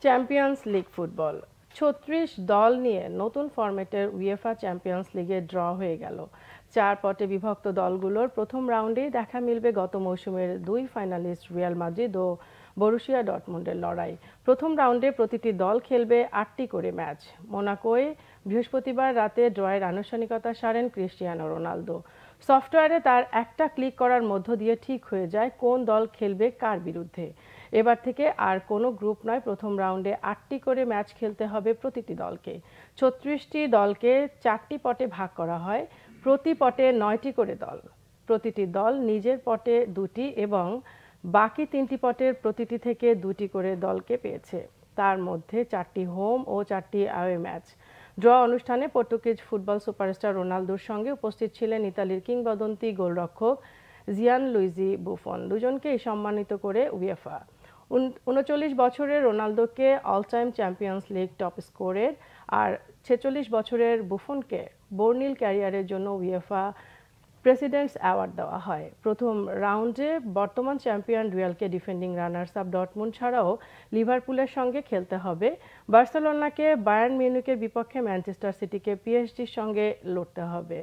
Champions league football ৩৬ দল নিয়ে নতুন ফরম্যাটের উয়েফা চ্যাম্পিয়ন্স লিগে ড্র হয়ে গেল। ৪ পটে বিভক্ত দলগুলোর প্রথম রাউন্ডেই দেখা মিলবে গত মৌসুমের দুই ফাইনালিস্ট রিয়াল মাদ্রিদ ও বরুসিয়া ডর্টমুন্ডের লড়াই। প্রথম রাউন্ডে প্রতিটি দল খেলবে ৮টি করে ম্যাচ। মোনাকোয় বৃহস্পতিবার রাতে ড্রয়ের আনুষ্ঠানিকতা সারেন ক্রিস্টিয়ানো রোনালদো। সফটওয়্যারে তার একটা ক্লিক করার মধ্য দিয়ে ঠিক হয়ে যায় কোন দল খেলবে কার বিরুদ্ধে। এবার থেকে আর কোনো গ্রুপ নয়, প্রথম রাউন্ডে ৮টি করে ম্যাচ খেলতে হবে প্রতিটি দলকে। ৩৬টি দলকে ৪টি পটে ভাগ করা হয়, প্রতি পটে ৯টি করে দল। প্রতিটি দল নিজের পটে ২টি এবং বাকি ৩টি পটের প্রতিটি থেকে ২টি করে দলকে পেয়েছে। তার মধ্যে ৪টি হোম ও ৪টি অ্যাওয়ে ম্যাচ। ড্র অনুষ্ঠানে পর্তুগিজ ফুটবল সুপারস্টার রোনালদোর সঙ্গে উপস্থিত ছিলেন ইতালির কিংবদন্তি গোলরক্ষক জিয়ানলুইজি বুফন। দুজনকেই সম্মানিত করে উয়েফা। ৩৯ বছরের রোনালদোকে all time champions league top স্কোরের আর ৪৬ বছরের বুফনকে বর্ণিল ক্যারিয়ারের জন্য উয়েফা প্রেসিডেন্টস অ্যাওয়ার্ড দেওয়া হয়। প্রথম রাউন্ডে বর্তমান চ্যাম্পিয়ন রিয়ালকে ডিফেন্ডিং রানার্স আপ ডর্টমুন্ড ছাড়াও লিভারপুলের সঙ্গে খেলতে হবে। বার্সেলোনাকে বায়ার্ন মিউনিখের বিপক্ষে, ম্যানচেস্টার সিটিকে পিএসজির সঙ্গে লড়তে হবে।